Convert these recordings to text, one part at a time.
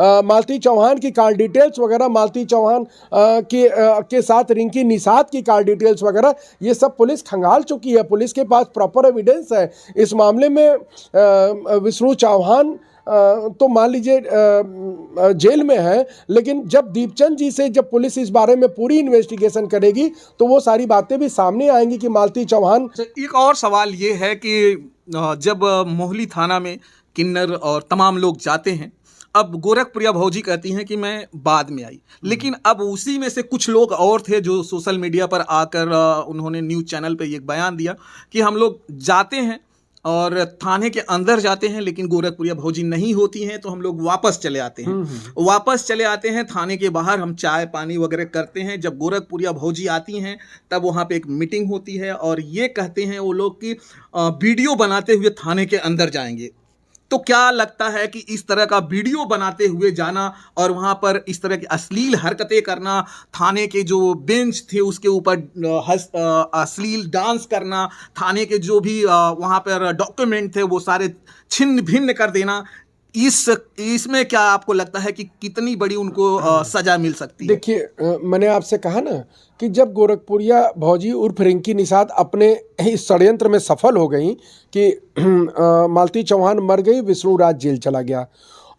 मालती चौहान की call details वगैरह, मालती चौहान के साथ रिंकी निषाद की कॉल डिटेल्स वगैरह, ये सब पुलिस खंगाल चुकी है। पुलिस के पास प्रॉपर एविडेंस है इस मामले में। विष्णु चौहान तो मान लीजिए जेल में है, लेकिन जब दीपचंद जी से जब पुलिस इस बारे में पूरी इन्वेस्टिगेशन करेगी तो वो सारी बातें भी सामने आएंगी कि मालती चौहान। एक और सवाल ये है कि जब मोहाली थाना में किन्नर और तमाम लोग जाते हैं, अब गोरखप्रिया भौजी कहती हैं कि मैं बाद में आई, लेकिन अब उसी में से कुछ लोग और थे जो सोशल मीडिया पर आकर उन्होंने न्यूज़ चैनल पे एक बयान दिया कि हम लोग जाते हैं और थाने के अंदर जाते हैं, लेकिन गोरखप्रिया भौजी नहीं होती हैं, तो हम लोग वापस चले आते हैं। वापस चले आते हैं थाने के बाहर, हम चाय पानी वगैरह करते हैं। जब गोरखप्रिया भौजी आती हैं तब वहाँ पे एक मीटिंग होती है और ये कहते हैं वो लोग कि वीडियो बनाते हुए थाने के अंदर जाएंगे। तो क्या लगता है कि इस तरह का वीडियो बनाते हुए जाना और वहाँ पर इस तरह की अश्लील हरकतें करना, थाने के जो बेंच थे उसके ऊपर अश्लील डांस करना, थाने के जो भी वहाँ पर डॉक्यूमेंट थे वो सारे छिन्न भिन्न कर देना, इसमें क्या आपको लगता है कि कितनी बड़ी उनको सजा मिल सकती है? देखिए, मैंने आपसे कहा ना कि जब गोरखपुरिया भौजी उर्फ रिंकी निषाद अपने इस षड्यंत्र में सफल हो गई कि मालती चौहान मर गई, विष्णु राज जेल चला गया,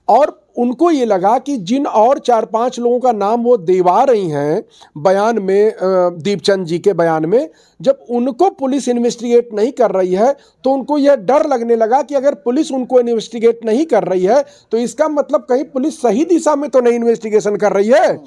और उनको ये लगा कि जिन और 4-5 लोगों का नाम वो देवा रही हैं बयान में, दीपचंद जी के बयान में, जब उनको पुलिस इन्वेस्टिगेट नहीं कर रही है तो उनको यह डर लगने लगा कि अगर पुलिस उनको इन्वेस्टिगेट नहीं कर रही है तो इसका मतलब कहीं पुलिस सही दिशा में तो नहीं इन्वेस्टिगेशन कर रही है।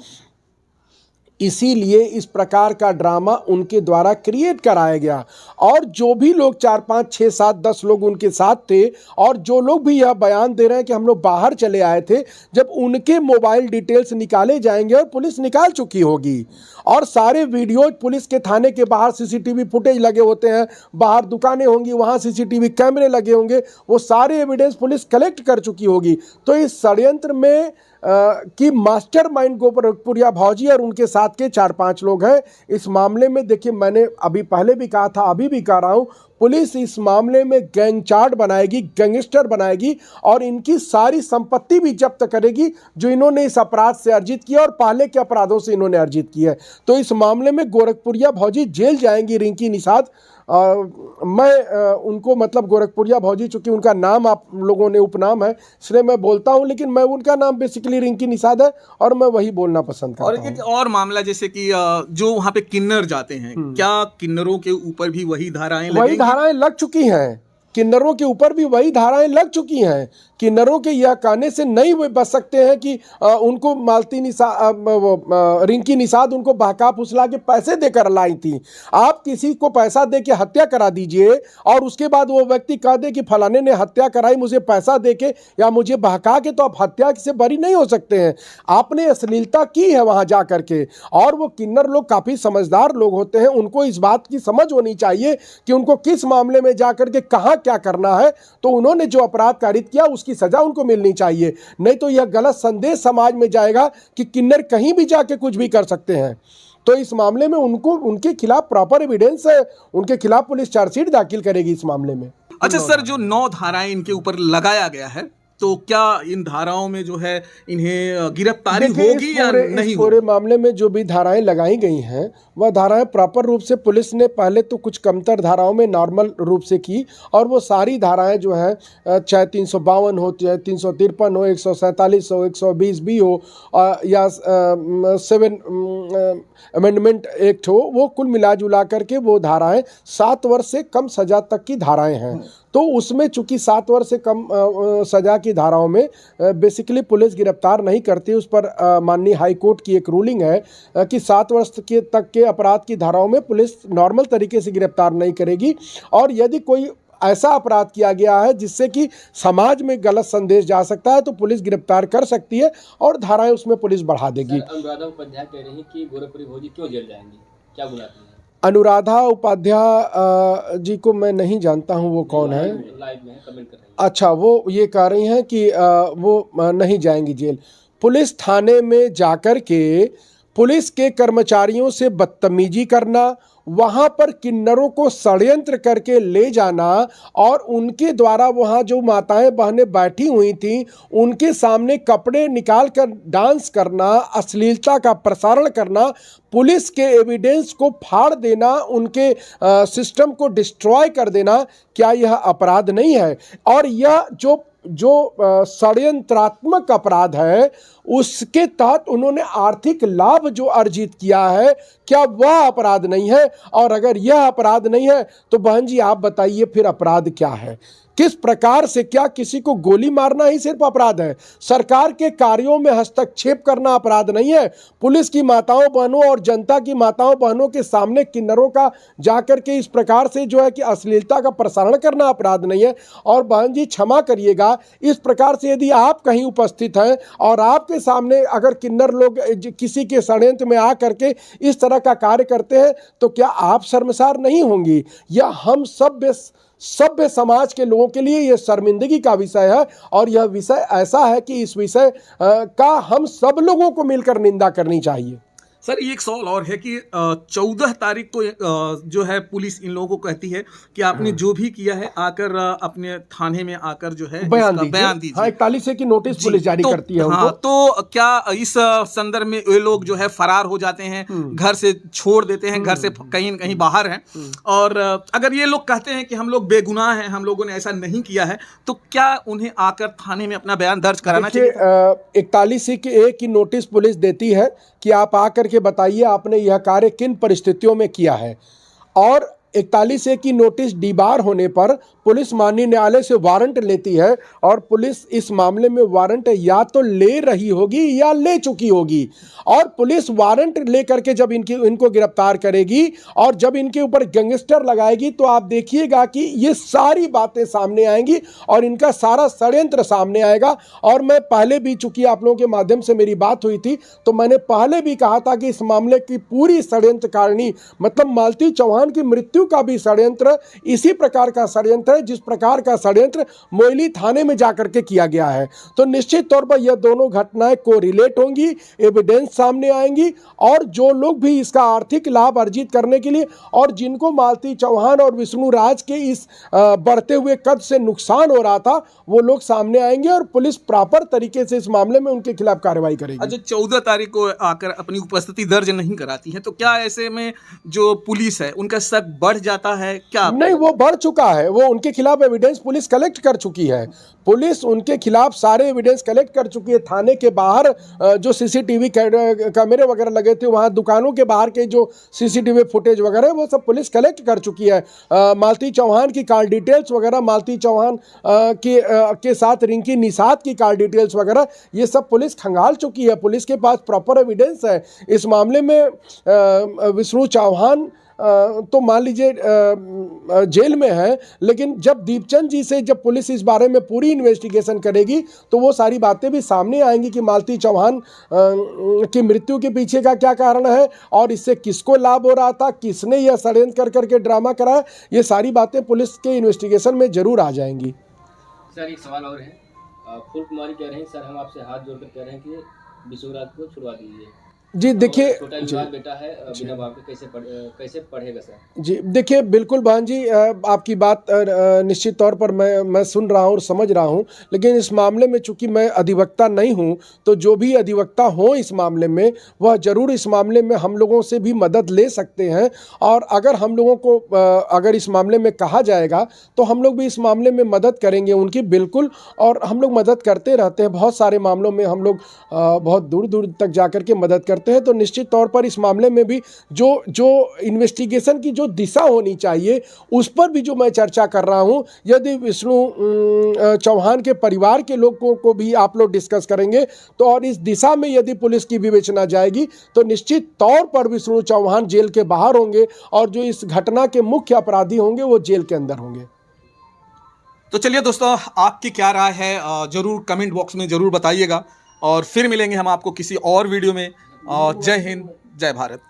इसीलिए इस प्रकार का ड्रामा उनके द्वारा क्रिएट कराया गया, और जो भी लोग 4-5-6-7-10 लोग उनके साथ थे और जो लोग भी यह बयान दे रहे हैं कि हम लोग बाहर चले आए थे, जब उनके मोबाइल डिटेल्स निकाले जाएंगे, और पुलिस निकाल चुकी होगी, और सारे वीडियो पुलिस के थाने के बाहर सीसीटीवी फुटेज लगे होते हैं, बाहर दुकानें होंगी वहाँ सीसीटीवी कैमरे लगे होंगे, वो सारे एविडेंस पुलिस कलेक्ट कर चुकी होगी। तो इस षड्यंत्र में कि मास्टरमाइंड गोरखपुरिया भौजी और उनके साथ के 4-5 लोग हैं। इस मामले में देखिए, मैंने अभी पहले भी कहा था, अभी भी कह रहा हूं, पुलिस इस मामले में गैंग चार्ट बनाएगी, गैंगस्टर बनाएगी, और इनकी सारी संपत्ति भी जब्त करेगी जो इन्होंने इस अपराध से अर्जित किया और पहले के अपराधों से इन्होंने अर्जित किया है। तो इस मामले में गोरखपुरिया भौजी जेल जाएंगी, रिंकी निषाद। मैं उनको मतलब गोरखपुरिया भौजी, चूंकि उनका नाम आप लोगों ने उपनाम है इसलिए मैं बोलता हूं, लेकिन मैं उनका नाम बेसिकली रिंकी निषाद है और मैं वही बोलना पसंद करता हूं। और एक और मामला, जैसे कि जो वहां पे किन्नर जाते हैं, क्या किन्नरों के ऊपर भी वही धाराएं लगेंगी? वही धाराएं लग चुकी हैं, किन्नरों के ऊपर भी वही धाराएं लग चुकी हैं। किन्नरों के यह कहने से नहीं वे बच सकते हैं कि उनको रिंकी निषाद उनको बहका फुसला के पैसे देकर लाई थी। आप किसी को पैसा दे के हत्या करा दीजिए और उसके बाद वो व्यक्ति कह दे कि फलाने ने हत्या कराई मुझे पैसा दे के या मुझे बहका के, तो आप हत्या से बरी नहीं हो सकते हैं। आपने अश्लीलता की है वहां जा करके, और वो किन्नर लोग काफी समझदार लोग होते हैं, उनको इस बात की समझ होनी चाहिए कि उनको किस मामले में जा करके कहां क्या करना है। तो उन्होंने जो अपराध कारित किया उसकी सजा उनको मिलनी चाहिए, नहीं तो यह गलत संदेश समाज में जाएगा कि किन्नर कहीं भी जाके कुछ भी कर सकते हैं। तो इस मामले में उनको, उनके खिलाफ प्रॉपर एविडेंस है, उनके खिलाफ पुलिस चार्जशीट दाखिल करेगी इस मामले में। अच्छा सर, जो 9 धाराएं इनके ऊपर लगाया गया है, तो क्या इन धाराओं में जो है इन्हें गिरफ्तारी होगी या नहीं? पूरे मामले में जो भी धाराएं लगाई गई हैं वह धाराएं प्रॉपर रूप से पुलिस ने पहले तो कुछ कमतर धाराओं में नॉर्मल रूप से की, और वो सारी धाराएं जो है, चाहे 352 हो, चाहे 353 हो, 147 हो, 120 भी हो, या 7 अमेंडमेंट एक्ट हो, वो कुल मिला जुला करके वो धाराएं 7 वर्ष से कम सजा तक की धाराएं हैं। तो उसमें चूंकि 7 वर्ष से कम सजा की धाराओं में बेसिकली पुलिस गिरफ्तार नहीं करती, उस पर माननीय हाई कोर्ट की एक रूलिंग है कि 7 वर्ष के तक के अपराध की धाराओं में पुलिस नॉर्मल तरीके से गिरफ्तार नहीं करेगी, और यदि कोई ऐसा अपराध किया गया है जिससे कि समाज में गलत संदेश जा सकता है तो पुलिस गिरफ्तार कर सकती है और धाराएं उसमें पुलिस बढ़ा देगी। अनुराधा उपाध्याय कह रही हैं कि गोरखपुरी भौजी क्यों जेल जाएंगी, क्या बुलाती हैं? अनुराधा उपाध्याय जी को मैं नहीं जानता हूं, वो कौन है? लाइव में कमेंट कर रही हैं। अच्छा, वो ये कह रही हैं कि वो नहीं जाएंगी जेल। पुलिस थाने में जाकर के पुलिस के कर्मचारियों से बदतमीजी करना, वहां पर किन्नरों को षड्यंत्र करके ले जाना और उनके द्वारा वहां जो माताएं बहनें बैठी हुई थीं उनके सामने कपड़े निकाल कर डांस करना, अश्लीलता का प्रसारण करना, पुलिस के एविडेंस को फाड़ देना, उनके सिस्टम को डिस्ट्रॉय कर देना, क्या यह अपराध नहीं है? और यह जो षड्यंत्रात्मक अपराध है उसके तहत उन्होंने आर्थिक लाभ जो अर्जित किया है, क्या वह अपराध नहीं है? और अगर यह अपराध नहीं है तो बहन जी आप बताइए फिर अपराध क्या है? किस प्रकार से, क्या किसी को गोली मारना ही सिर्फ अपराध है? सरकार के कार्यों में हस्तक्षेप करना अपराध नहीं है? पुलिस की माताओं बहनों और जनता की माताओं बहनों के सामने किन्नरों का जाकर के इस प्रकार से जो है कि अश्लीलता का प्रसारण करना अपराध नहीं है? और बहन जी क्षमा करिएगा, इस प्रकार से यदि आप कहीं उपस्थित हैं और आपके सामने अगर किन्नर लोग किसी के षड्यंत्र में आ करके इस तरह का कार्य करते हैं तो क्या आप शर्मसार नहीं होंगी? या हम सभ्य समाज के लोगों के लिए यह शर्मिंदगी का विषय है। और यह विषय ऐसा है कि इस विषय का हम सब लोगों को मिलकर निंदा करनी चाहिए। सर एक सवाल और है कि 14 तारीख को जो है पुलिस इन लोगों को कहती है कि आपने जो भी किया है आकर अपने थाने में आकर जो है बयान दीजिए। हाँ, 41 की नोटिस पुलिस जारी करती है उनको। हाँ, तो क्या इस संदर्भ में ये लोग जो है फरार हो जाते हैं, घर से छोड़ देते हैं, घर से कहीं न कहीं बाहर हैं? और अगर ये लोग कहते हैं कि हम लोग बेगुनाह हैं, हम लोगों ने ऐसा नहीं किया है, तो क्या उन्हें आकर थाने में अपना बयान दर्ज कराना चाहिए? 41 की नोटिस पुलिस देती है कि आप आकर के बताइए आपने यह कार्य किन परिस्थितियों में किया है। और 41 की नोटिस डीबार होने पर पुलिस माननीय न्यायालय से वारंट लेती है और पुलिस इस मामले में वारंट या तो ले रही होगी या ले चुकी होगी। और पुलिस वारंट लेकर के जब इनको गिरफ्तार करेगी और जब इनके ऊपर गैंगस्टर लगाएगी तो आप देखिएगा कि ये सारी बातें सामने आएंगी और इनका सारा षड्यंत्र सामने आएगा। और मैं पहले भी, चूंकि आप लोगों के माध्यम से मेरी बात हुई थी, तो मैंने पहले भी कहा था कि इस मामले की पूरी षड्यंत्रकारिणी मतलब मालती चौहान की मृत्यु का भी षड्यंत्र इसी प्रकार का षड्यंत्र है जिस प्रकार का षड्यंत्र मोइली थाने में जाकर के किया गया है। तो निश्चित तौर पर यह दोनों घटनाएं कोरिलेट होंगी, एविडेंस सामने आएंगी और जो लोग भी इसका आर्थिक लाभ अर्जित करने के लिए और जिनको मालती चौहान और विष्णु राज के इस बढ़ते हुए कद से नुकसान हो रहा था वो लोग सामने आएंगे और पुलिस प्रॉपर तरीके से इस मामले में उनके खिलाफ कार्रवाई करेगी। अच्छा, 14 तारीख को आकर अपनी उपस्थिति दर्ज नहीं कराती है तो क्या ऐसे में जो पुलिस है उनका शक बढ़ जाता है क्या? नहीं, वो बढ़ चुका है। वो उनके खिलाफ एविडेंस पुलिस कलेक्ट कर चुकी है। पुलिस उनके खिलाफ सारे एविडेंस कलेक्ट कर चुकी है। थाने के बाहर जो सीसीटीवी कैमरे वगैरह लगे थे, वहाँ दुकानों के बाहर के जो सीसीटीवी फुटेज वगैरह वो सब पुलिस कलेक्ट कर चुकी है। मालती चौहान की कॉल डिटेल्स वगैरह, मालती चौहान के साथ रिंकी निषाद की कॉल डिटेल्स वगैरह, ये सब पुलिस खंगाल चुकी है। पुलिस के पास प्रॉपर एविडेंस है। इस मामले में विष्णु चौहान तो मान लीजिए जेल में है, लेकिन जब दीपचंद जी से जब पुलिस इस बारे में पूरी इन्वेस्टिगेशन करेगी तो वो सारी बातें भी सामने आएंगी कि मालती चौहान की मृत्यु के पीछे का क्या कारण है और इससे किसको लाभ हो रहा था, किसने यह षड्यंत्र कर करके ड्रामा कराया, ये सारी बातें पुलिस के इन्वेस्टिगेशन में जरूर आ जाएंगी। सर एक सवाल और है, फूल कुमारी कह रहे हैं सर हम आपसे हाथ जोड़कर कह रहे हैं कि विश्वराज को छुड़वा दीजिए। जी देखिए, छोटा विवाद बेटा है बिना बाप के कैसे पढ़ेगा सर? जी देखिए, बिल्कुल बहन जी आपकी बात निश्चित तौर पर मैं सुन रहा हूँ और समझ रहा हूँ, लेकिन इस मामले में चूंकि मैं अधिवक्ता नहीं हूँ तो जो भी अधिवक्ता हो इस मामले में वह ज़रूर इस मामले में हम लोगों से भी मदद ले सकते हैं। और अगर हम लोगों को अगर इस मामले में कहा जाएगा तो हम लोग भी इस मामले में मदद करेंगे उनकी, बिल्कुल। और हम लोग मदद करते रहते हैं, बहुत सारे मामलों में हम लोग बहुत दूर दूर तक जा कर के मदद करते हैं। तो निश्चित तौर पर इस मामले में भी जो इन्वेस्टिगेशन की जो दिशा होनी चाहिए उस पर भी जो मैं चर्चा कर रहा हूं, यदि विष्णु चौहान के परिवार के लोगों को भी आप लोग डिस्कस करेंगे तो और इस दिशा में यदि पुलिस की विवेचना जाएगी तो निश्चित तौर पर विष्णु चौहान जेल के बाहर होंगे और जो इस घटना के मुख्य अपराधी होंगे वो जेल के अंदर होंगे। तो चलिए दोस्तों, आपकी क्या राय है जरूर कमेंट बॉक्स में जरूर बताइएगा और फिर मिलेंगे हम आपको किसी और वीडियो में। जय हिंद, जय भारत।